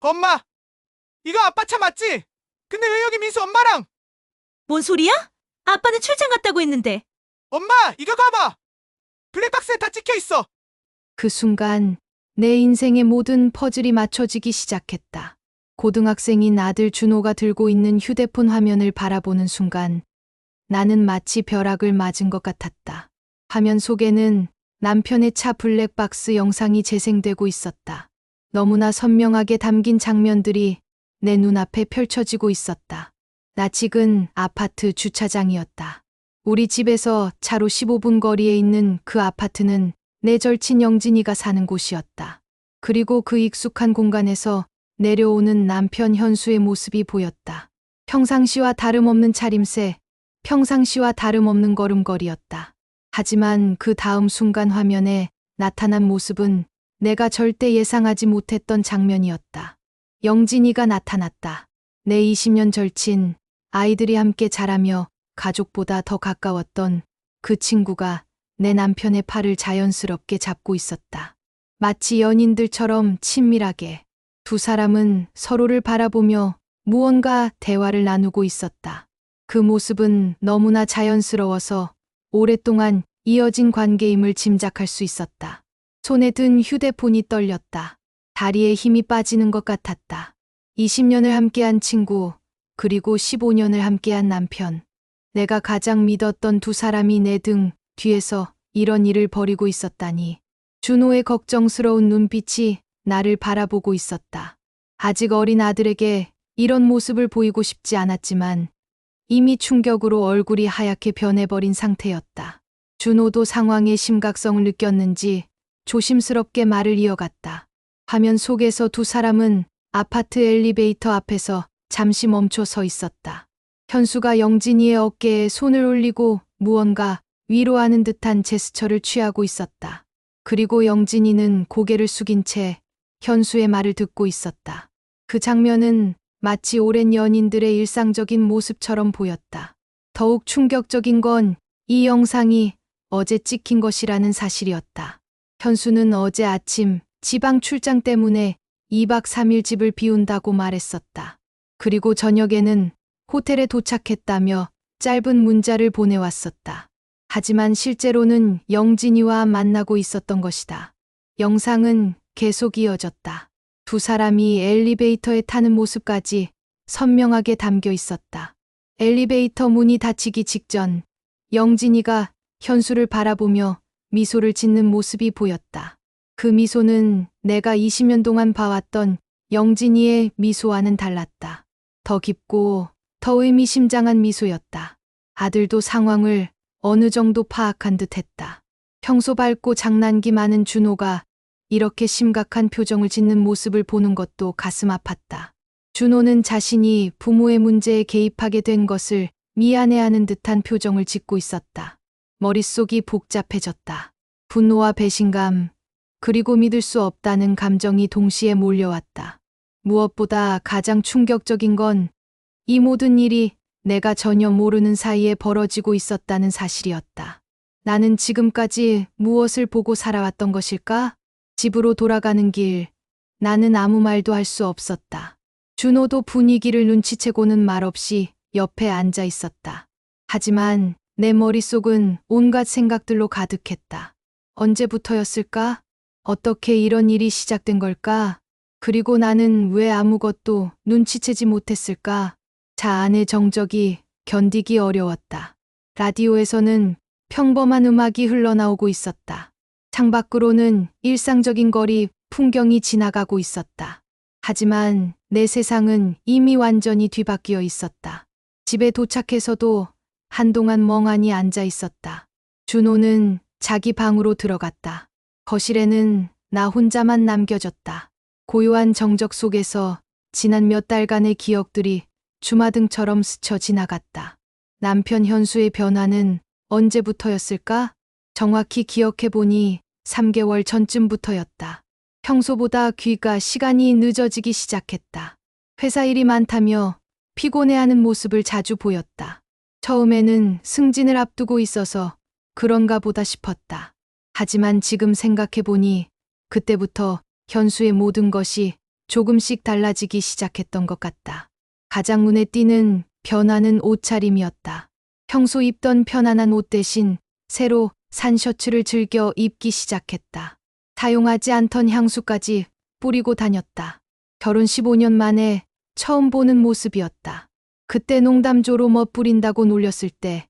엄마, 이거 아빠 차 맞지? 근데 왜 여기 민수 엄마랑? 뭔 소리야? 아빠는 출장 갔다고 했는데. 엄마, 이거 봐봐. 블랙박스에 다 찍혀 있어. 그 순간 내 인생의 모든 퍼즐이 맞춰지기 시작했다. 고등학생인 아들 준호가 들고 있는 휴대폰 화면을 바라보는 순간 나는 마치 벼락을 맞은 것 같았다. 화면 속에는 남편의 차 블랙박스 영상이 재생되고 있었다. 너무나 선명하게 담긴 장면들이 내 눈앞에 펼쳐지고 있었다. 낯익은 아파트 주차장이었다. 우리 집에서 차로 15분 거리에 있는 그 아파트는 내 절친 영진이가 사는 곳이었다. 그리고 그 익숙한 공간에서 내려오는 남편 현수의 모습이 보였다. 평상시와 다름없는 차림새, 평상시와 다름없는 걸음걸이였다. 하지만 그 다음 순간 화면에 나타난 모습은 내가 절대 예상하지 못했던 장면이었다. 영진이가 나타났다. 내 20년 절친, 아이들이 함께 자라며 가족보다 더 가까웠던 그 친구가 내 남편의 팔을 자연스럽게 잡고 있었다. 마치 연인들처럼 친밀하게 두 사람은 서로를 바라보며 무언가 대화를 나누고 있었다. 그 모습은 너무나 자연스러워서 오랫동안 이어진 관계임을 짐작할 수 있었다. 손에 든 휴대폰이 떨렸다. 다리에 힘이 빠지는 것 같았다. 20년을 함께한 친구, 그리고 15년을 함께한 남편. 내가 가장 믿었던 두 사람이 내 등 뒤에서 이런 일을 벌이고 있었다니. 준호의 걱정스러운 눈빛이 나를 바라보고 있었다. 아직 어린 아들에게 이런 모습을 보이고 싶지 않았지만 이미 충격으로 얼굴이 하얗게 변해버린 상태였다. 준호도 상황의 심각성을 느꼈는지 조심스럽게 말을 이어갔다. 화면 속에서 두 사람은 아파트 엘리베이터 앞에서 잠시 멈춰 서 있었다. 현수가 영진이의 어깨에 손을 올리고 무언가 위로하는 듯한 제스처를 취하고 있었다. 그리고 영진이는 고개를 숙인 채 현수의 말을 듣고 있었다. 그 장면은 마치 오랜 연인들의 일상적인 모습처럼 보였다. 더욱 충격적인 건 이 영상이 어제 찍힌 것이라는 사실이었다. 현수는 어제 아침 지방 출장 때문에 2박 3일 집을 비운다고 말했었다. 그리고 저녁에는 호텔에 도착했다며 짧은 문자를 보내왔었다. 하지만 실제로는 영진이와 만나고 있었던 것이다. 영상은 계속 이어졌다. 두 사람이 엘리베이터에 타는 모습까지 선명하게 담겨 있었다. 엘리베이터 문이 닫히기 직전 영진이가 현수를 바라보며 미소를 짓는 모습이 보였다. 그 미소는 내가 20년 동안 봐왔던 영진이의 미소와는 달랐다. 더 깊고 더 의미심장한 미소였다. 아들도 상황을 어느 정도 파악한 듯 했다. 평소 밝고 장난기 많은 준호가 이렇게 심각한 표정을 짓는 모습을 보는 것도 가슴 아팠다. 준호는 자신이 부모의 문제에 개입하게 된 것을 미안해하는 듯한 표정을 짓고 있었다. 머릿속이 복잡해졌다. 분노와 배신감, 그리고 믿을 수 없다는 감정이 동시에 몰려왔다. 무엇보다 가장 충격적인 건 이 모든 일이 내가 전혀 모르는 사이에 벌어지고 있었다는 사실이었다. 나는 지금까지 무엇을 보고 살아왔던 것일까? 집으로 돌아가는 길, 나는 아무 말도 할 수 없었다. 준호도 분위기를 눈치채고는 말없이 옆에 앉아 있었다. 하지만 내 머릿속은 온갖 생각들로 가득했다. 언제부터였을까? 어떻게 이런 일이 시작된 걸까? 그리고 나는 왜 아무것도 눈치채지 못했을까? 차 안의 정적이 견디기 어려웠다. 라디오에서는 평범한 음악이 흘러나오고 있었다. 창밖으로는 일상적인 거리 풍경이 지나가고 있었다. 하지만 내 세상은 이미 완전히 뒤바뀌어 있었다. 집에 도착해서도 한동안 멍하니 앉아 있었다. 준호는 자기 방으로 들어갔다. 거실에는 나 혼자만 남겨졌다. 고요한 정적 속에서 지난 몇 달간의 기억들이 주마등처럼 스쳐 지나갔다. 남편 현수의 변화는 언제부터였을까? 정확히 기억해보니 3개월 전쯤부터였다. 평소보다 귀가 시간이 늦어지기 시작했다. 회사 일이 많다며 피곤해하는 모습을 자주 보였다. 처음에는 승진을 앞두고 있어서 그런가 보다 싶었다. 하지만 지금 생각해보니 그때부터 현수의 모든 것이 조금씩 달라지기 시작했던 것 같다. 가장 눈에 띄는 변화는 옷차림이었다. 평소 입던 편안한 옷 대신 새로 산 셔츠를 즐겨 입기 시작했다. 사용하지 않던 향수까지 뿌리고 다녔다. 결혼 15년 만에 처음 보는 모습이었다. 그때 농담조로 멋부린다고 놀렸을 때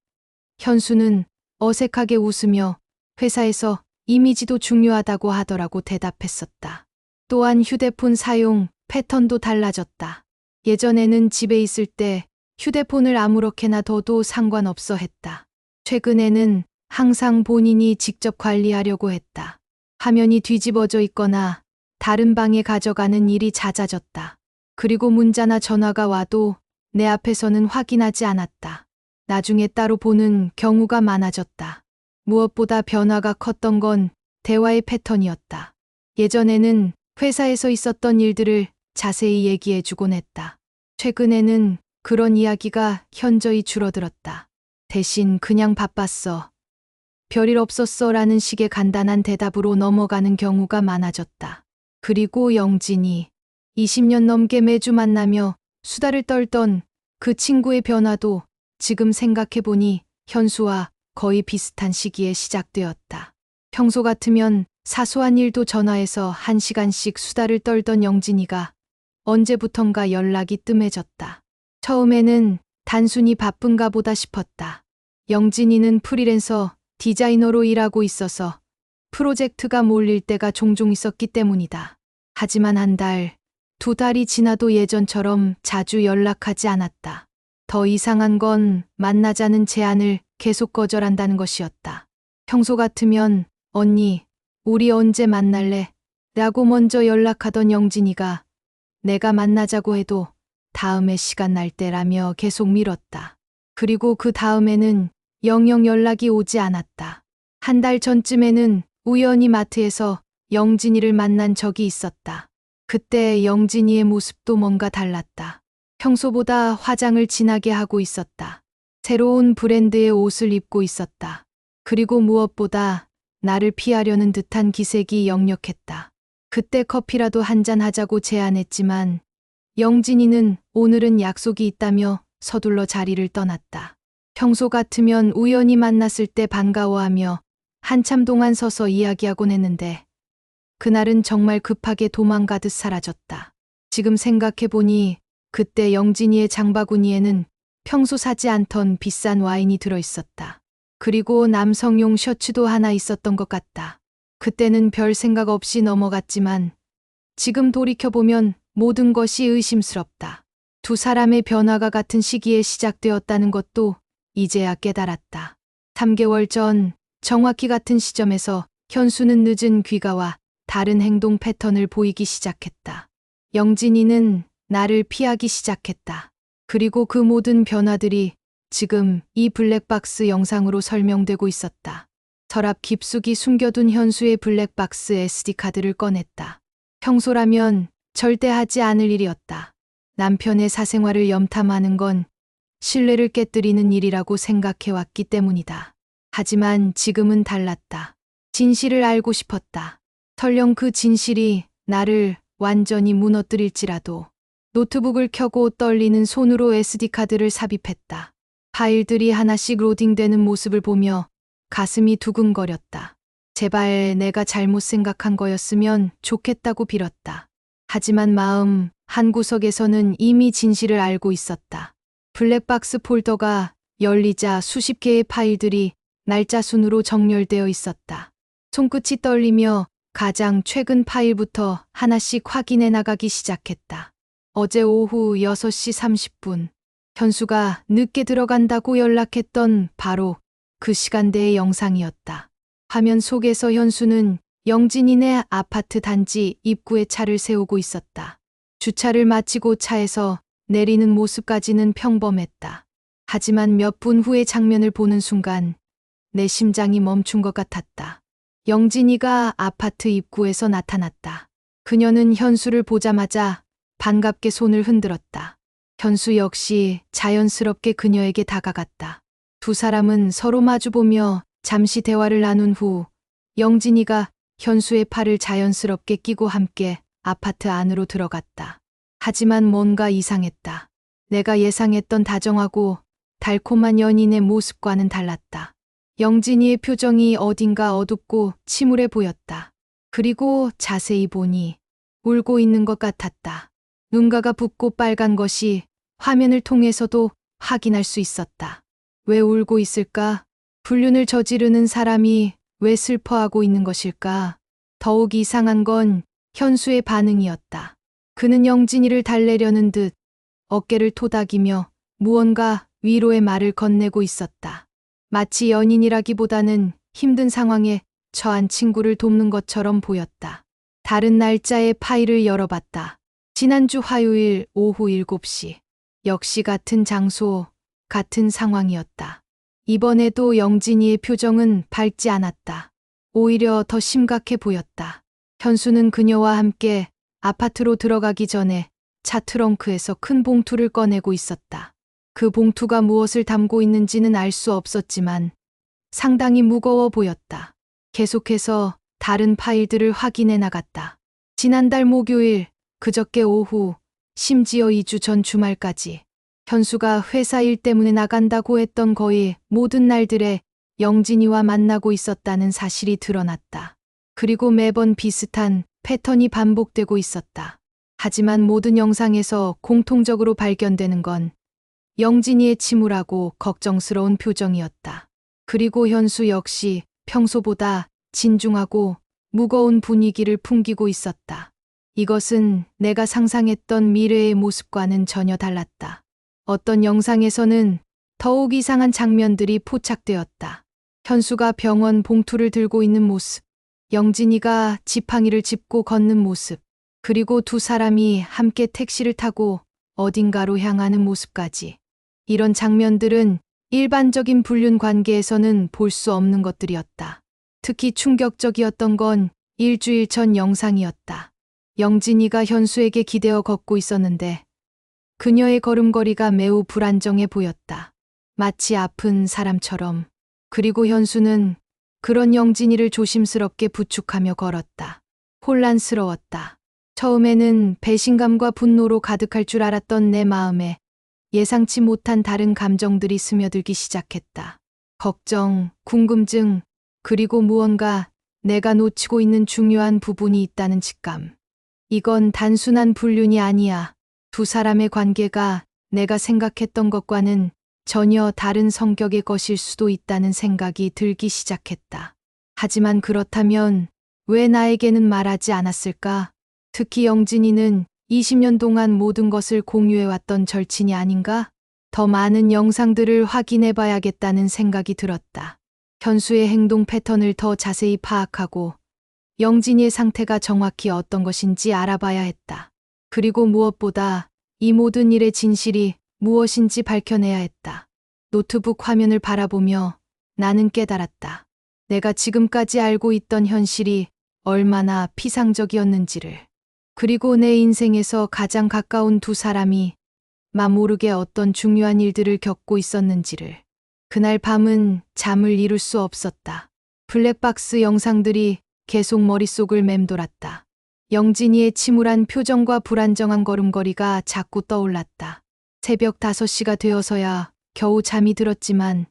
현수는 어색하게 웃으며 회사에서 이미지도 중요하다고 하더라고 대답했었다. 또한 휴대폰 사용 패턴도 달라졌다. 예전에는 집에 있을 때 휴대폰을 아무렇게나 둬도 상관없어 했다. 최근에는 항상 본인이 직접 관리하려고 했다. 화면이 뒤집어져 있거나 다른 방에 가져가는 일이 잦아졌다. 그리고 문자나 전화가 와도 내 앞에서는 확인하지 않았다. 나중에 따로 보는 경우가 많아졌다. 무엇보다 변화가 컸던 건 대화의 패턴이었다. 예전에는 회사에서 있었던 일들을 자세히 얘기해주곤 했다. 최근에는 그런 이야기가 현저히 줄어들었다. 대신 그냥 바빴어. 별일 없었어 라는 식의 간단한 대답으로 넘어가는 경우가 많아졌다. 그리고 영진이 20년 넘게 매주 만나며 수다를 떨던 그 친구의 변화도 지금 생각해보니 현수와 거의 비슷한 시기에 시작되었다. 평소 같으면 사소한 일도 전화해서 1시간씩 수다를 떨던 영진이가 언제부턴가 연락이 뜸해졌다. 처음에는 단순히 바쁜가 보다 싶었다. 영진이는 프리랜서 디자이너로 일하고 있어서 프로젝트가 몰릴 때가 종종 있었기 때문이다. 하지만 한 달, 2달이 지나도 예전처럼 자주 연락하지 않았다. 더 이상한 건 만나자는 제안을 계속 거절한다는 것이었다. 평소 같으면 언니, 우리 언제 만날래? 라고 먼저 연락하던 영진이가 내가 만나자고 해도 다음에 시간 날 때라며 계속 미뤘다. 그리고 그 다음에는 영영 연락이 오지 않았다. 한 달 전쯤에는 우연히 마트에서 영진이를 만난 적이 있었다. 그때 영진이의 모습도 뭔가 달랐다. 평소보다 화장을 진하게 하고 있었다. 새로운 브랜드의 옷을 입고 있었다. 그리고 무엇보다 나를 피하려는 듯한 기색이 역력했다. 그때 커피라도 한잔 하자고 제안했지만 영진이는 오늘은 약속이 있다며 서둘러 자리를 떠났다. 평소 같으면 우연히 만났을 때 반가워하며 한참 동안 서서 이야기하곤 했는데 그날은 정말 급하게 도망가듯 사라졌다. 지금 생각해보니 그때 영진이의 장바구니에는 평소 사지 않던 비싼 와인이 들어있었다. 그리고 남성용 셔츠도 하나 있었던 것 같다. 그때는 별 생각 없이 넘어갔지만 지금 돌이켜보면 모든 것이 의심스럽다. 두 사람의 변화가 같은 시기에 시작되었다는 것도 이제야 깨달았다. 3개월 전 정확히 같은 시점에서 현수는 늦은 귀가와 다른 행동 패턴을 보이기 시작했다. 영진이는 나를 피하기 시작했다. 그리고 그 모든 변화들이 지금 이 블랙박스 영상으로 설명되고 있었다. 서랍 깊숙이 숨겨둔 현수의 블랙박스 SD카드를 꺼냈다. 평소라면 절대 하지 않을 일이었다. 남편의 사생활을 염탐하는 건 신뢰를 깨뜨리는 일이라고 생각해왔기 때문이다. 하지만 지금은 달랐다. 진실을 알고 싶었다. 설령 그 진실이 나를 완전히 무너뜨릴지라도. 노트북을 켜고 떨리는 손으로 SD카드를 삽입했다. 파일들이 하나씩 로딩되는 모습을 보며 가슴이 두근거렸다. 제발 내가 잘못 생각한 거였으면 좋겠다고 빌었다. 하지만 마음 한구석에서는 이미 진실을 알고 있었다. 블랙박스 폴더가 열리자 수십 개의 파일들이 날짜 순으로 정렬되어 있었다. 손끝이 떨리며 가장 최근 파일부터 하나씩 확인해 나가기 시작했다. 어제 오후 6시 30분 현수가 늦게 들어간다고 연락했던 바로 그 시간대의 영상이었다. 화면 속에서 현수는 영진이네 아파트 단지 입구에 차를 세우고 있었다. 주차를 마치고 차에서 내리는 모습까지는 평범했다. 하지만 몇 분 후의 장면을 보는 순간 내 심장이 멈춘 것 같았다. 영진이가 아파트 입구에서 나타났다. 그녀는 현수를 보자마자 반갑게 손을 흔들었다. 현수 역시 자연스럽게 그녀에게 다가갔다. 두 사람은 서로 마주보며 잠시 대화를 나눈 후 영진이가 현수의 팔을 자연스럽게 끼고 함께 아파트 안으로 들어갔다. 하지만 뭔가 이상했다. 내가 예상했던 다정하고 달콤한 연인의 모습과는 달랐다. 영진이의 표정이 어딘가 어둡고 침울해 보였다. 그리고 자세히 보니 울고 있는 것 같았다. 눈가가 붓고 빨간 것이 화면을 통해서도 확인할 수 있었다. 왜 울고 있을까? 불륜을 저지르는 사람이 왜 슬퍼하고 있는 것일까? 더욱 이상한 건 현수의 반응이었다. 그는 영진이를 달래려는 듯 어깨를 토닥이며 무언가 위로의 말을 건네고 있었다. 마치 연인이라기보다는 힘든 상황에 처한 친구를 돕는 것처럼 보였다. 다른 날짜의 파일을 열어봤다. 지난주 화요일 오후 7시. 역시 같은 장소, 같은 상황이었다. 이번에도 영진이의 표정은 밝지 않았다. 오히려 더 심각해 보였다. 현수는 그녀와 함께 아파트로 들어가기 전에 차 트렁크에서 큰 봉투를 꺼내고 있었다. 그 봉투가 무엇을 담고 있는지는 알 수 없었지만 상당히 무거워 보였다. 계속해서 다른 파일들을 확인해 나갔다. 지난달 목요일, 그저께 오후, 심지어 2주 전 주말까지 현수가 회사 일 때문에 나간다고 했던 거의 모든 날들에 영진이와 만나고 있었다는 사실이 드러났다. 그리고 매번 비슷한 패턴이 반복되고 있었다. 하지만 모든 영상에서 공통적으로 발견되는 건 영진이의 침울하고 걱정스러운 표정이었다. 그리고 현수 역시 평소보다 진중하고 무거운 분위기를 풍기고 있었다. 이것은 내가 상상했던 미래의 모습과는 전혀 달랐다. 어떤 영상에서는 더욱 이상한 장면들이 포착되었다. 현수가 병원 봉투를 들고 있는 모습, 영진이가 지팡이를 짚고 걷는 모습, 그리고 두 사람이 함께 택시를 타고 어딘가로 향하는 모습까지. 이런 장면들은 일반적인 불륜 관계에서는 볼 수 없는 것들이었다. 특히 충격적이었던 건 일주일 전 영상이었다. 영진이가 현수에게 기대어 걷고 있었는데 그녀의 걸음걸이가 매우 불안정해 보였다. 마치 아픈 사람처럼. 그리고 현수는 그런 영진이를 조심스럽게 부축하며 걸었다. 혼란스러웠다. 처음에는 배신감과 분노로 가득할 줄 알았던 내 마음에 예상치 못한 다른 감정들이 스며들기 시작했다. 걱정, 궁금증, 그리고 무언가 내가 놓치고 있는 중요한 부분이 있다는 직감. 이건 단순한 불륜이 아니야. 두 사람의 관계가 내가 생각했던 것과는 전혀 다른 성격의 것일 수도 있다는 생각이 들기 시작했다. 하지만 그렇다면 왜 나에게는 말하지 않았을까? 특히 영진이는 20년 동안 모든 것을 공유해왔던 절친이 아닌가? 더 많은 영상들을 확인해봐야겠다는 생각이 들었다. 현수의 행동 패턴을 더 자세히 파악하고 영진이의 상태가 정확히 어떤 것인지 알아봐야 했다. 그리고 무엇보다 이 모든 일의 진실이 무엇인지 밝혀내야 했다. 노트북 화면을 바라보며 나는 깨달았다. 내가 지금까지 알고 있던 현실이 얼마나 피상적이었는지를. 그리고 내 인생에서 가장 가까운 두 사람이 맘모르게 어떤 중요한 일들을 겪고 있었는지를. 그날 밤은 잠을 이룰 수 없었다. 블랙박스 영상들이 계속 머릿속을 맴돌았다. 영진이의 침울한 표정과 불안정한 걸음걸이가 자꾸 떠올랐다. 새벽 5시가 되어서야 겨우 잠이 들었지만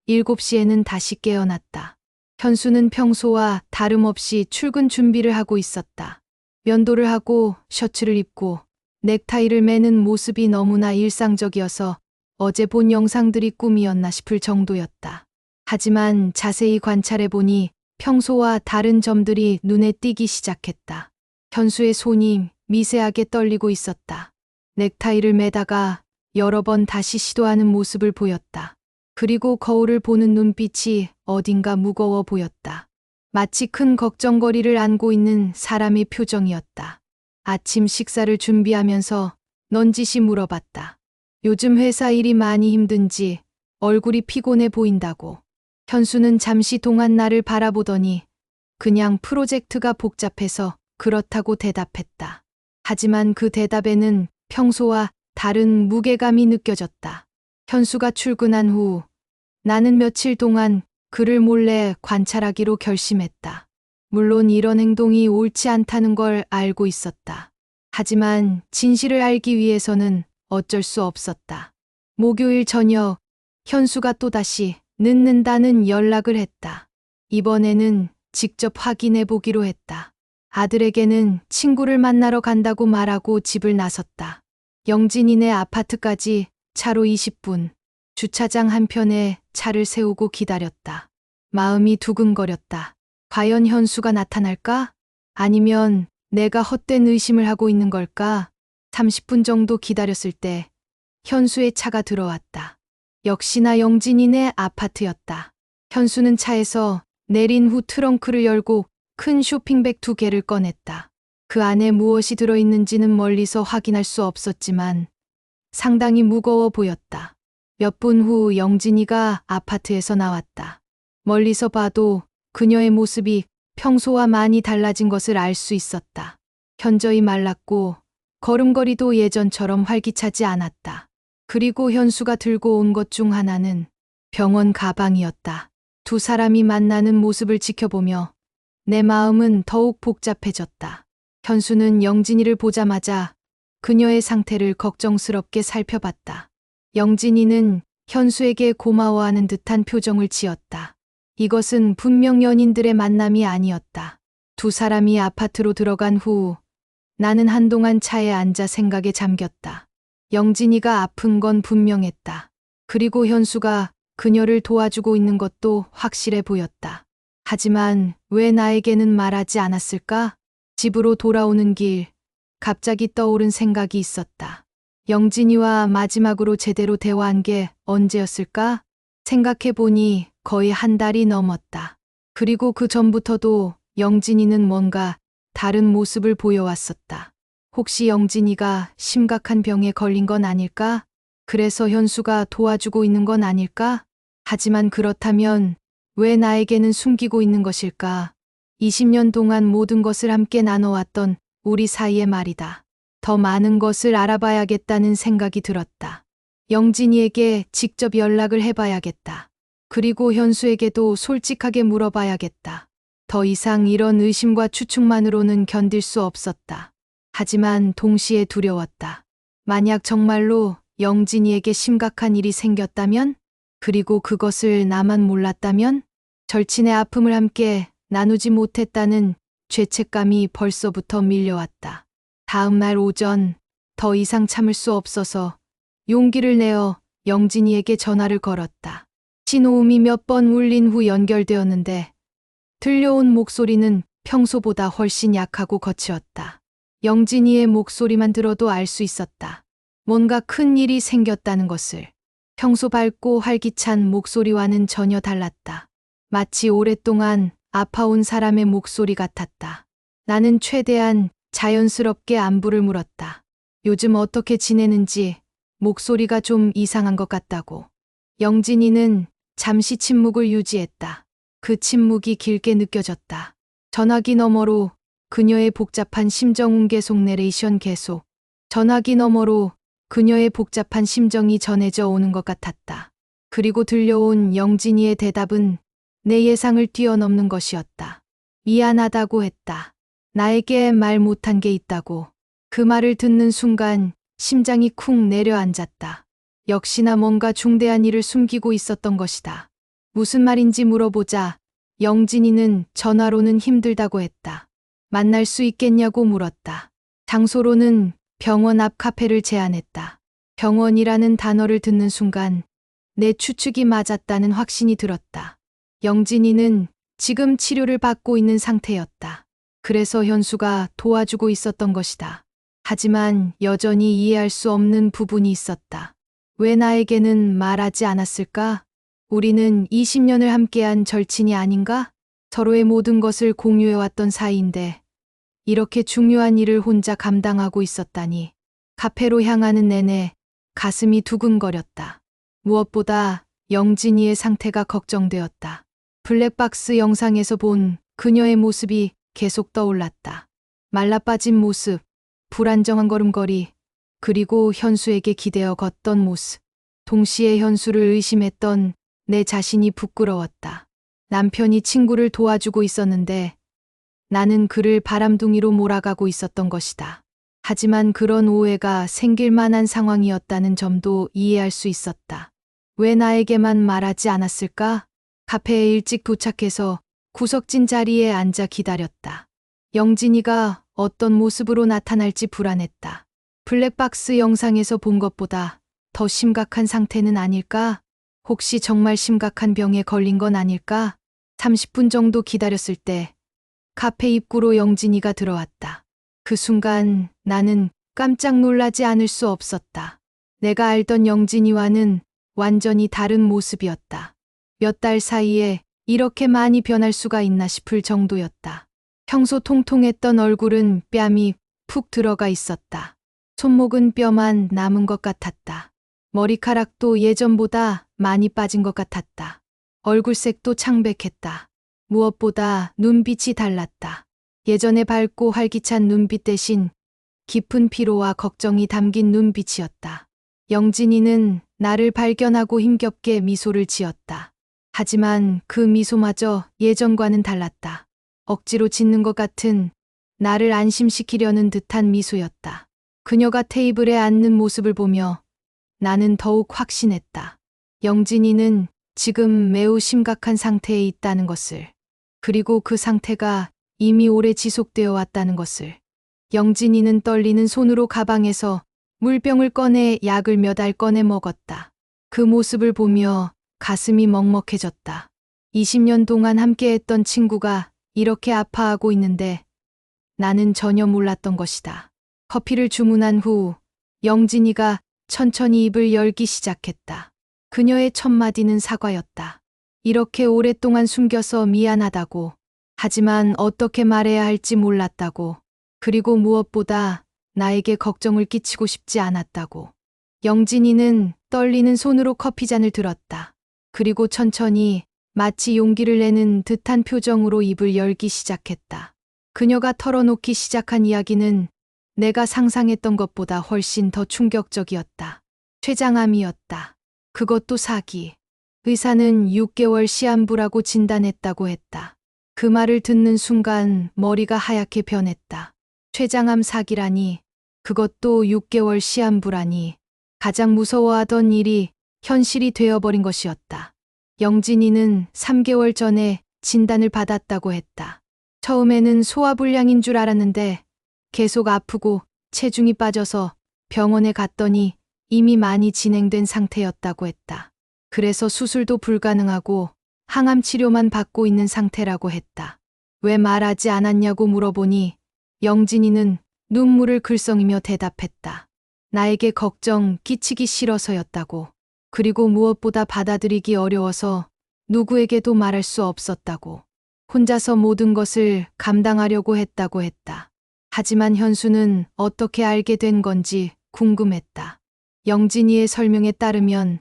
7시에는 다시 깨어났다. 현수는 평소와 다름없이 출근 준비를 하고 있었다. 면도를 하고 셔츠를 입고 넥타이를 매는 모습이 너무나 일상적이어서 어제 본 영상들이 꿈이었나 싶을 정도였다. 하지만 자세히 관찰해보니 평소와 다른 점들이 눈에 띄기 시작했다. 현수의 손이 미세하게 떨리고 있었다. 넥타이를 매다가 여러 번 다시 시도하는 모습을 보였다. 그리고 거울을 보는 눈빛이 어딘가 무거워 보였다. 마치 큰 걱정거리를 안고 있는 사람의 표정이었다. 아침 식사를 준비하면서 넌지시 물어봤다. 요즘 회사 일이 많이 힘든지 얼굴이 피곤해 보인다고. 현수는 잠시 동안 나를 바라보더니 그냥 프로젝트가 복잡해서 그렇다고 대답했다. 하지만 그 대답에는 평소와 다른 무게감이 느껴졌다. 현수가 출근한 후 나는 며칠 동안 그를 몰래 관찰하기로 결심했다. 물론 이런 행동이 옳지 않다는 걸 알고 있었다. 하지만 진실을 알기 위해서는 어쩔 수 없었다. 목요일 저녁, 현수가 또다시 늦는다는 연락을 했다. 이번에는 직접 확인해 보기로 했다. 아들에게는 친구를 만나러 간다고 말하고 집을 나섰다. 영진이네 아파트까지 차로 20분. 주차장 한편에 차를 세우고 기다렸다. 마음이 두근거렸다. 과연 현수가 나타날까? 아니면 내가 헛된 의심을 하고 있는 걸까? 30분 정도 기다렸을 때 현수의 차가 들어왔다. 역시나 영진이네 아파트였다. 현수는 차에서 내린 후 트렁크를 열고 큰 쇼핑백 2개를 꺼냈다. 그 안에 무엇이 들어있는지는 멀리서 확인할 수 없었지만 상당히 무거워 보였다. 몇 분 후 영진이가 아파트에서 나왔다. 멀리서 봐도 그녀의 모습이 평소와 많이 달라진 것을 알 수 있었다. 현저히 말랐고 걸음걸이도 예전처럼 활기차지 않았다. 그리고 현수가 들고 온 것 중 하나는 병원 가방이었다. 두 사람이 만나는 모습을 지켜보며 내 마음은 더욱 복잡해졌다. 현수는 영진이를 보자마자 그녀의 상태를 걱정스럽게 살펴봤다. 영진이는 현수에게 고마워하는 듯한 표정을 지었다. 이것은 분명 연인들의 만남이 아니었다. 두 사람이 아파트로 들어간 후 나는 한동안 차에 앉아 생각에 잠겼다. 영진이가 아픈 건 분명했다. 그리고 현수가 그녀를 도와주고 있는 것도 확실해 보였다. 하지만 왜 나에게는 말하지 않았을까? 집으로 돌아오는 길, 갑자기 떠오른 생각이 있었다. 영진이와 마지막으로 제대로 대화한 게 언제였을까? 생각해보니 거의 한 달이 넘었다. 그리고 그 전부터도 영진이는 뭔가 다른 모습을 보여왔었다. 혹시 영진이가 심각한 병에 걸린 건 아닐까? 그래서 현수가 도와주고 있는 건 아닐까? 하지만 그렇다면 왜 나에게는 숨기고 있는 것일까? 20년 동안 모든 것을 함께 나눠왔던 우리 사이의 말이다. 더 많은 것을 알아봐야겠다는 생각이 들었다. 영진이에게 직접 연락을 해봐야겠다. 그리고 현수에게도 솔직하게 물어봐야겠다. 더 이상 이런 의심과 추측만으로는 견딜 수 없었다. 하지만 동시에 두려웠다. 만약 정말로 영진이에게 심각한 일이 생겼다면? 그리고 그것을 나만 몰랐다면? 절친의 아픔을 함께 나누지 못했다는 죄책감이 벌써부터 밀려왔다. 다음 날 오전 더 이상 참을 수 없어서 용기를 내어 영진이에게 전화를 걸었다. 신호음이 몇 번 울린 후 연결되었는데 들려온 목소리는 평소보다 훨씬 약하고 거칠었다. 영진이의 목소리만 들어도 알 수 있었다. 뭔가 큰 일이 생겼다는 것을. 평소 밝고 활기찬 목소리와는 전혀 달랐다. 마치 오랫동안 아파온 사람의 목소리 같았다. 나는 최대한 자연스럽게 안부를 물었다. 요즘 어떻게 지내는지, 목소리가 좀 이상한 것 같다고. 영진이는 잠시 침묵을 유지했다. 그 침묵이 길게 느껴졌다. 전화기 너머로 그녀의 복잡한 심정 계속 내레이션 계속. 전화기 너머로 그녀의 복잡한 심정이 전해져 오는 것 같았다. 그리고 들려온 영진이의 대답은 내 예상을 뛰어넘는 것이었다. 미안하다고 했다. 나에게 말 못한 게 있다고. 그 말을 듣는 순간 심장이 쿵 내려앉았다. 역시나 뭔가 중대한 일을 숨기고 있었던 것이다. 무슨 말인지 물어보자 영진이는 전화로는 힘들다고 했다. 만날 수 있겠냐고 물었다. 장소로는 병원 앞 카페를 제안했다. 병원이라는 단어를 듣는 순간 내 추측이 맞았다는 확신이 들었다. 영진이는 지금 치료를 받고 있는 상태였다. 그래서 현수가 도와주고 있었던 것이다. 하지만 여전히 이해할 수 없는 부분이 있었다. 왜 나에게는 말하지 않았을까? 우리는 20년을 함께한 절친이 아닌가? 서로의 모든 것을 공유해왔던 사이인데 이렇게 중요한 일을 혼자 감당하고 있었다니. 카페로 향하는 내내 가슴이 두근거렸다. 무엇보다 영진이의 상태가 걱정되었다. 블랙박스 영상에서 본 그녀의 모습이 계속 떠올랐다. 말라빠진 모습, 불안정한 걸음걸이, 그리고 현수에게 기대어 걷던 모습. 동시에 현수를 의심했던 내 자신이 부끄러웠다. 남편이 친구를 도와주고 있었는데 나는 그를 바람둥이로 몰아가고 있었던 것이다. 하지만 그런 오해가 생길 만한 상황이었다는 점도 이해할 수 있었다. 왜 나에게만 말하지 않았을까? 카페에 일찍 도착해서 구석진 자리에 앉아 기다렸다. 영진이가 어떤 모습으로 나타날지 불안했다. 블랙박스 영상에서 본 것보다 더 심각한 상태는 아닐까? 혹시 정말 심각한 병에 걸린 건 아닐까? 30분 정도 기다렸을 때 카페 입구로 영진이가 들어왔다. 그 순간 나는 깜짝 놀라지 않을 수 없었다. 내가 알던 영진이와는 완전히 다른 모습이었다. 몇 달 사이에 이렇게 많이 변할 수가 있나 싶을 정도였다. 평소 통통했던 얼굴은 뺨이 푹 들어가 있었다. 손목은 뼈만 남은 것 같았다. 머리카락도 예전보다 많이 빠진 것 같았다. 얼굴색도 창백했다. 무엇보다 눈빛이 달랐다. 예전에 밝고 활기찬 눈빛 대신 깊은 피로와 걱정이 담긴 눈빛이었다. 영진이는 나를 발견하고 힘겹게 미소를 지었다. 하지만 그 미소마저 예전과는 달랐다. 억지로 짓는 것 같은, 나를 안심시키려는 듯한 미소였다. 그녀가 테이블에 앉는 모습을 보며 나는 더욱 확신했다. 영진이는 지금 매우 심각한 상태에 있다는 것을, 그리고 그 상태가 이미 오래 지속되어 왔다는 것을. 영진이는 떨리는 손으로 가방에서 물병을 꺼내 약을 몇 알 꺼내 먹었다. 그 모습을 보며 가슴이 먹먹해졌다. 20년 동안 함께했던 친구가 이렇게 아파하고 있는데 나는 전혀 몰랐던 것이다. 커피를 주문한 후 영진이가 천천히 입을 열기 시작했다. 그녀의 첫 마디는 사과였다. 이렇게 오랫동안 숨겨서 미안하다고, 하지만 어떻게 말해야 할지 몰랐다고, 그리고 무엇보다 나에게 걱정을 끼치고 싶지 않았다고. 영진이는 떨리는 손으로 커피잔을 들었다. 그리고 천천히 마치 용기를 내는 듯한 표정으로 입을 열기 시작했다. 그녀가 털어놓기 시작한 이야기는 내가 상상했던 것보다 훨씬 더 충격적이었다. 췌장암이었다. 그것도 사기. 의사는 6개월 시한부라고 진단했다고 했다. 그 말을 듣는 순간 머리가 하얗게 변했다. 췌장암 사기라니, 그것도 6개월 시한부라니. 가장 무서워하던 일이 현실이 되어버린 것이었다. 영진이는 3개월 전에 진단을 받았다고 했다. 처음에는 소화불량인 줄 알았는데 계속 아프고 체중이 빠져서 병원에 갔더니 이미 많이 진행된 상태였다고 했다. 그래서 수술도 불가능하고 항암 치료만 받고 있는 상태라고 했다. 왜 말하지 않았냐고 물어보니 영진이는 눈물을 글썽이며 대답했다. 나에게 걱정 끼치기 싫어서였다고. 그리고 무엇보다 받아들이기 어려워서 누구에게도 말할 수 없었다고. 혼자서 모든 것을 감당하려고 했다고 했다. 하지만 현수는 어떻게 알게 된 건지 궁금했다. 영진이의 설명에 따르면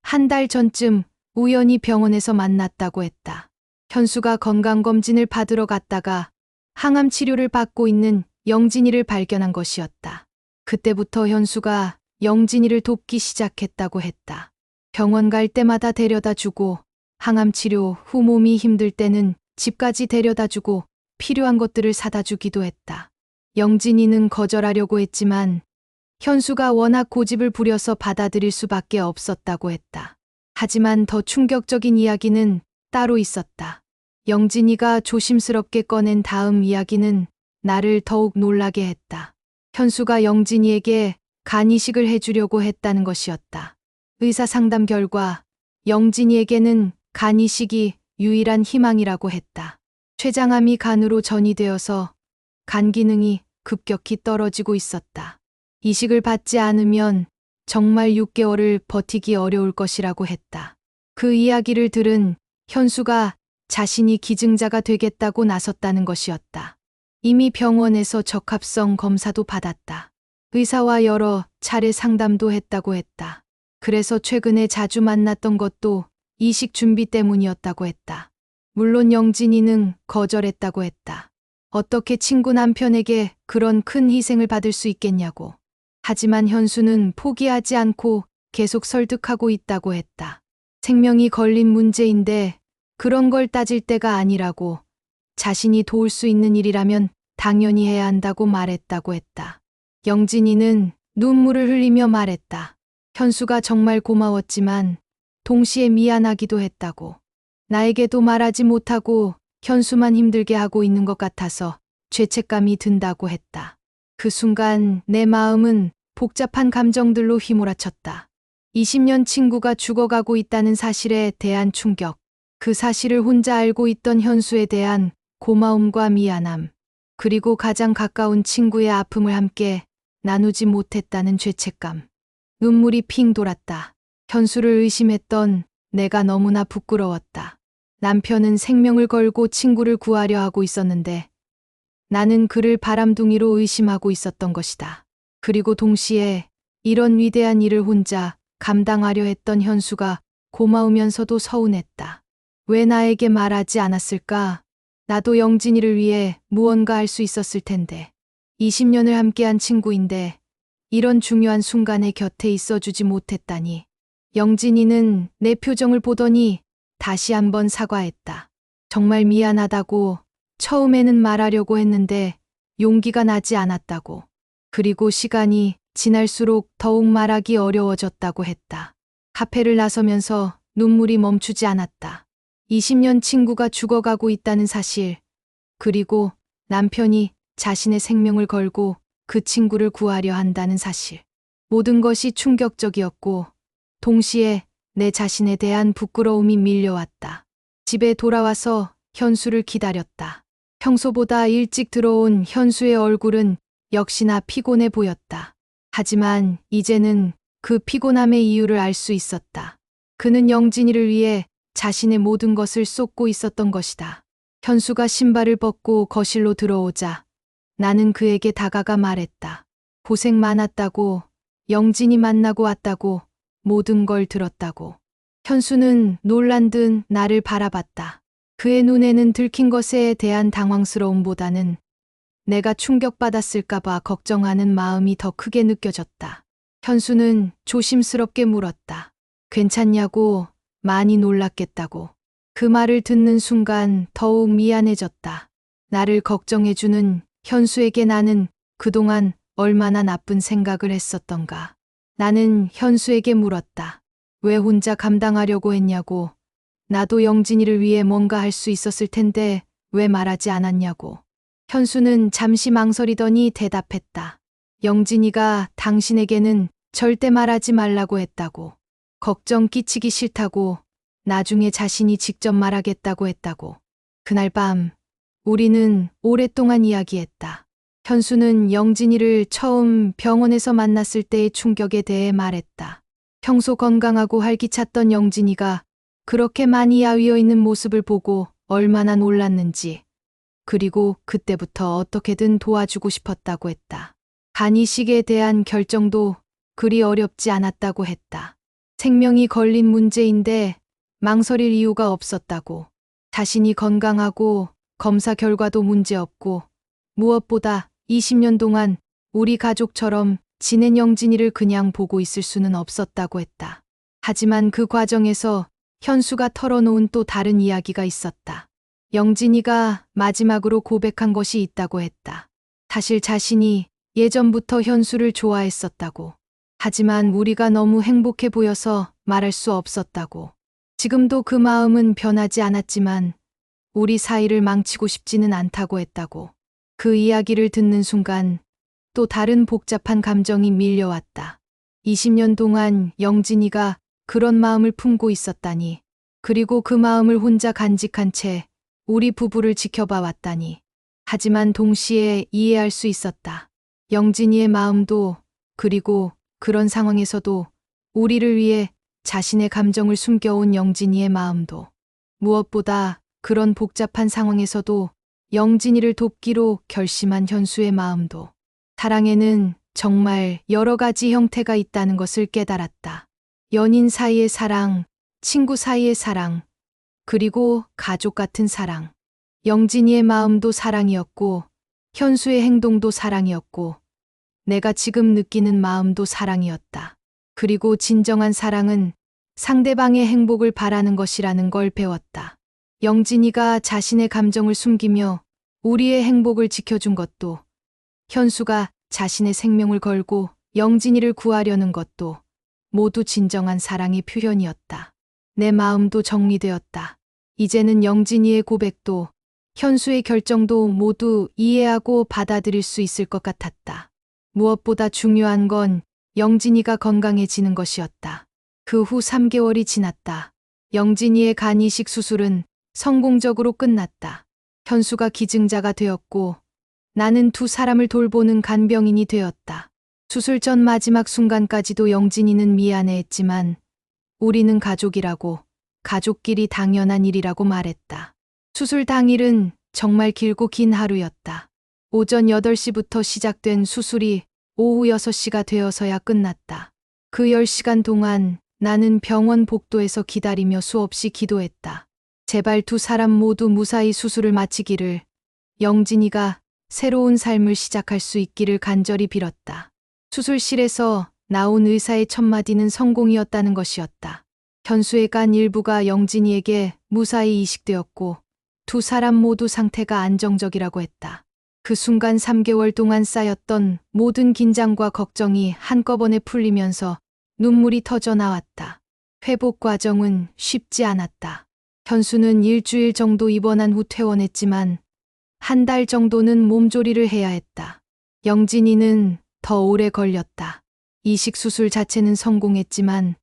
한 달 전쯤 우연히 병원에서 만났다고 했다. 현수가 건강검진을 받으러 갔다가 항암 치료를 받고 있는 영진이를 발견한 것이었다. 그때부터 현수가 영진이를 돕기 시작했다고 했다. 병원 갈 때마다 데려다 주고, 항암 치료 후 몸이 힘들 때는 집까지 데려다 주고 필요한 것들을 사다 주기도 했다. 영진이는 거절하려고 했지만 현수가 워낙 고집을 부려서 받아들일 수밖에 없었다고 했다. 하지만 더 충격적인 이야기는 따로 있었다. 영진이가 조심스럽게 꺼낸 다음 이야기는 나를 더욱 놀라게 했다. 현수가 영진이에게 간 이식을 해주려고 했다는 것이었다. 의사 상담 결과 영진이에게는 간 이식이 유일한 희망이라고 했다. 췌장암이 간으로 전이되어서 간 기능이 급격히 떨어지고 있었다. 이식을 받지 않으면 정말 6개월을 버티기 어려울 것이라고 했다. 그 이야기를 들은 현수가 자신이 기증자가 되겠다고 나섰다는 것이었다. 이미 병원에서 적합성 검사도 받았다. 의사와 여러 차례 상담도 했다고 했다. 그래서 최근에 자주 만났던 것도 이식 준비 때문이었다고 했다. 물론 영진이는 거절했다고 했다. 어떻게 친구 남편에게 그런 큰 희생을 받을 수 있겠냐고. 하지만 현수는 포기하지 않고 계속 설득하고 있다고 했다. 생명이 걸린 문제인데 그런 걸 따질 때가 아니라고. 자신이 도울 수 있는 일이라면 당연히 해야 한다고 말했다고 했다. 영진이는 눈물을 흘리며 말했다. 현수가 정말 고마웠지만 동시에 미안하기도 했다고. 나에게도 말하지 못하고 현수만 힘들게 하고 있는 것 같아서 죄책감이 든다고 했다. 그 순간 내 마음은 복잡한 감정들로 휘몰아쳤다. 20년 친구가 죽어가고 있다는 사실에 대한 충격, 그 사실을 혼자 알고 있던 현수에 대한 고마움과 미안함, 그리고 가장 가까운 친구의 아픔을 함께 나누지 못했다는 죄책감. 눈물이 핑 돌았다. 현수를 의심했던 내가 너무나 부끄러웠다. 남편은 생명을 걸고 친구를 구하려 하고 있었는데 나는 그를 바람둥이로 의심하고 있었던 것이다. 그리고 동시에 이런 위대한 일을 혼자 감당하려 했던 현수가 고마우면서도 서운했다. 왜 나에게 말하지 않았을까? 나도 영진이를 위해 무언가 할 수 있었을 텐데. 20년을 함께한 친구인데 이런 중요한 순간에 곁에 있어주지 못했다니. 영진이는 내 표정을 보더니 다시 한번 사과했다. 정말 미안하다고. 처음에는 말하려고 했는데 용기가 나지 않았다고. 그리고 시간이 지날수록 더욱 말하기 어려워졌다고 했다. 카페를 나서면서 눈물이 멈추지 않았다. 20년 친구가 죽어가고 있다는 사실, 그리고 남편이 자신의 생명을 걸고 그 친구를 구하려 한다는 사실. 모든 것이 충격적이었고 동시에 내 자신에 대한 부끄러움이 밀려왔다. 집에 돌아와서 현수를 기다렸다. 평소보다 일찍 들어온 현수의 얼굴은 역시나 피곤해 보였다. 하지만 이제는 그 피곤함의 이유를 알 수 있었다. 그는 영진이를 위해 자신의 모든 것을 쏟고 있었던 것이다. 현수가 신발을 벗고 거실로 들어오자 나는 그에게 다가가 말했다. 고생 많았다고, 영진이 만나고 왔다고, 모든 걸 들었다고. 현수는 놀란 듯 나를 바라봤다. 그의 눈에는 들킨 것에 대한 당황스러움보다는 내가 충격받았을까봐 걱정하는 마음이 더 크게 느껴졌다. 현수는 조심스럽게 물었다. 괜찮냐고, 많이 놀랐겠다고. 그 말을 듣는 순간 더욱 미안해졌다. 나를 걱정해주는 현수에게 나는 그동안 얼마나 나쁜 생각을 했었던가. 나는 현수에게 물었다. 왜 혼자 감당하려고 했냐고. 나도 영진이를 위해 뭔가 할 수 있었을 텐데 왜 말하지 않았냐고. 현수는 잠시 망설이더니 대답했다. 영진이가 당신에게는 절대 말하지 말라고 했다고. 걱정 끼치기 싫다고. 나중에 자신이 직접 말하겠다고 했다고. 그날 밤 우리는 오랫동안 이야기했다. 현수는 영진이를 처음 병원에서 만났을 때의 충격에 대해 말했다. 평소 건강하고 활기찼던 영진이가 그렇게 많이 야위어 있는 모습을 보고 얼마나 놀랐는지, 그리고 그때부터 어떻게든 도와주고 싶었다고 했다. 간 이식에 대한 결정도 그리 어렵지 않았다고 했다. 생명이 걸린 문제인데 망설일 이유가 없었다고. 자신이 건강하고 검사 결과도 문제없고 무엇보다 20년 동안 우리 가족처럼 지낸 영진이를 그냥 보고 있을 수는 없었다고 했다. 하지만 그 과정에서 현수가 털어놓은 또 다른 이야기가 있었다. 영진이가 마지막으로 고백한 것이 있다고 했다. 사실 자신이 예전부터 현수를 좋아했었다고. 하지만 우리가 너무 행복해 보여서 말할 수 없었다고. 지금도 그 마음은 변하지 않았지만 우리 사이를 망치고 싶지는 않다고 했다고. 그 이야기를 듣는 순간 또 다른 복잡한 감정이 밀려왔다. 20년 동안 영진이가 그런 마음을 품고 있었다니. 그리고 그 마음을 혼자 간직한 채 우리 부부를 지켜봐 왔다니. 하지만 동시에 이해할 수 있었다. 영진이의 마음도, 그리고 그런 상황에서도 우리를 위해 자신의 감정을 숨겨온 영진이의 마음도. 무엇보다 그런 복잡한 상황에서도 영진이를 돕기로 결심한 현수의 마음도. 사랑에는 정말 여러 가지 형태가 있다는 것을 깨달았다. 연인 사이의 사랑, 친구 사이의 사랑, 그리고 가족 같은 사랑. 영진이의 마음도 사랑이었고, 현수의 행동도 사랑이었고, 내가 지금 느끼는 마음도 사랑이었다. 그리고 진정한 사랑은 상대방의 행복을 바라는 것이라는 걸 배웠다. 영진이가 자신의 감정을 숨기며 우리의 행복을 지켜준 것도, 현수가 자신의 생명을 걸고 영진이를 구하려는 것도 모두 진정한 사랑의 표현이었다. 내 마음도 정리되었다. 이제는 영진이의 고백도 현수의 결정도 모두 이해하고 받아들일 수 있을 것 같았다. 무엇보다 중요한 건 영진이가 건강해지는 것이었다. 그 후 3개월이 지났다. 영진이의 간 이식 수술은 성공적으로 끝났다. 현수가 기증자가 되었고 나는 두 사람을 돌보는 간병인이 되었다. 수술 전 마지막 순간까지도 영진이는 미안해했지만 우리는 가족이라고, 가족끼리 당연한 일이라고 말했다. 수술 당일은 정말 길고 긴 하루였다. 오전 8시부터 시작된 수술이 오후 6시가 되어서야 끝났다. 그 10시간 동안 나는 병원 복도에서 기다리며 수없이 기도했다. 제발 두 사람 모두 무사히 수술을 마치기를, 영진이가 새로운 삶을 시작할 수 있기를 간절히 빌었다. 수술실에서 나온 의사의 첫 마디는 성공이었다는 것이었다. 현수의 간 일부가 영진이에게 무사히 이식되었고 두 사람 모두 상태가 안정적이라고 했다. 그 순간 3개월 동안 쌓였던 모든 긴장과 걱정이 한꺼번에 풀리면서 눈물이 터져 나왔다. 회복 과정은 쉽지 않았다. 현수는 일주일 정도 입원한 후 퇴원했지만 한 달 정도는 몸조리를 해야 했다. 영진이는 더 오래 걸렸다. 이식 수술 자체는 성공했지만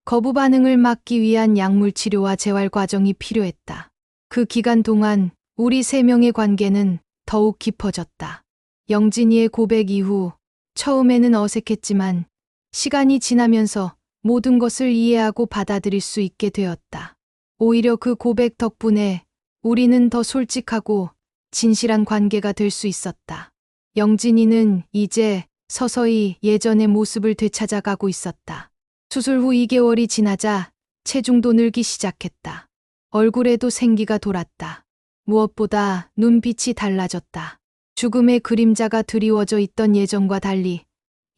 거부 반응을 막기 위한 약물 치료와 재활 과정이 필요했다. 그 기간 동안 우리 세 명의 관계는 더욱 깊어졌다. 영진이의 고백 이후 처음에는 어색했지만 시간이 지나면서 모든 것을 이해하고 받아들일 수 있게 되었다. 오히려 그 고백 덕분에 우리는 더 솔직하고 진실한 관계가 될 수 있었다. 영진이는 이제 서서히 예전의 모습을 되찾아가고 있었다. 수술 후 2개월이 지나자 체중도 늘기 시작했다. 얼굴에도 생기가 돌았다. 무엇보다 눈빛이 달라졌다. 죽음의 그림자가 드리워져 있던 예전과 달리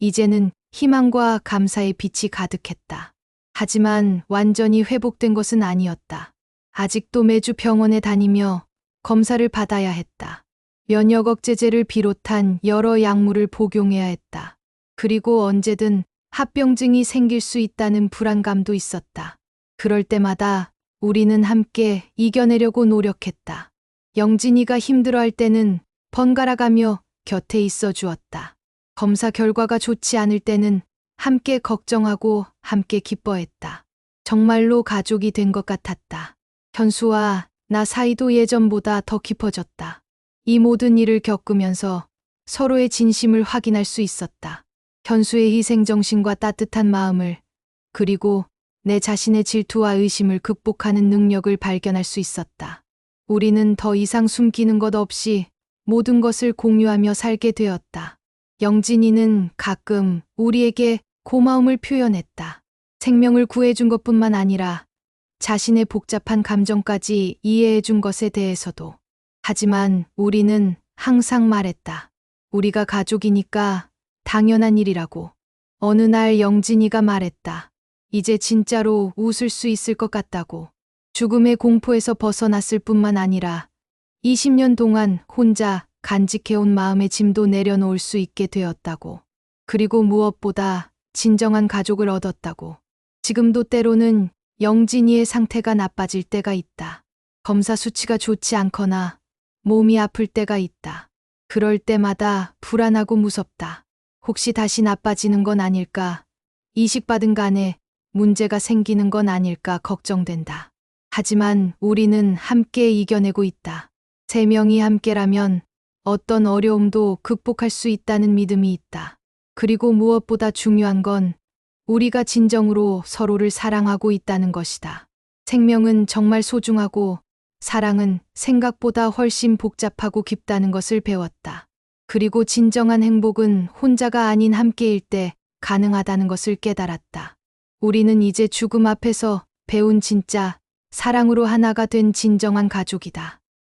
이제는 희망과 감사의 빛이 가득했다. 하지만 완전히 회복된 것은 아니었다. 아직도 매주 병원에 다니며 검사를 받아야 했다. 면역 억제제를 비롯한 여러 약물을 복용해야 했다. 그리고 언제든 합병증이 생길 수 있다는 불안감도 있었다. 그럴 때마다 우리는 함께 이겨내려고 노력했다. 영진이가 힘들어할 때는 번갈아가며 곁에 있어 주었다. 검사 결과가 좋지 않을 때는 함께 걱정하고 함께 기뻐했다. 정말로 가족이 된 것 같았다. 현수와 나 사이도 예전보다 더 깊어졌다. 이 모든 일을 겪으면서 서로의 진심을 확인할 수 있었다. 현수의 희생정신과 따뜻한 마음을, 그리고 내 자신의 질투와 의심을 극복하는 능력을 발견할 수 있었다. 우리는 더 이상 숨기는 것 없이 모든 것을 공유하며 살게 되었다. 영진이는 가끔 우리에게 고마움을 표현했다. 생명을 구해준 것뿐만 아니라 자신의 복잡한 감정까지 이해해준 것에 대해서도. 하지만 우리는 항상 말했다. 우리가 가족이니까 당연한 일이라고. 어느 날 영진이가 말했다. 이제 진짜로 웃을 수 있을 것 같다고. 죽음의 공포에서 벗어났을 뿐만 아니라 20년 동안 혼자 간직해온 마음의 짐도 내려놓을 수 있게 되었다고. 그리고 무엇보다 진정한 가족을 얻었다고. 지금도 때로는 영진이의 상태가 나빠질 때가 있다. 검사 수치가 좋지 않거나 몸이 아플 때가 있다. 그럴 때마다 불안하고 무섭다. 혹시 다시 나빠지는 건 아닐까? 이식받은 간에 문제가 생기는 건 아닐까 걱정된다. 하지만 우리는 함께 이겨내고 있다. 세 명이 함께라면 어떤 어려움도 극복할 수 있다는 믿음이 있다. 그리고 무엇보다 중요한 건 우리가 진정으로 서로를 사랑하고 있다는 것이다. 생명은 정말 소중하고 사랑은 생각보다 훨씬 복잡하고 깊다는 것을 배웠다. 그리고 진정한 행복은 혼자가 아닌 함께일 때 가능하다는 것을 깨달았다. 우리는 이제 죽음 앞에서 배운 진짜 사랑으로 하나가 된 진정한 가족이다.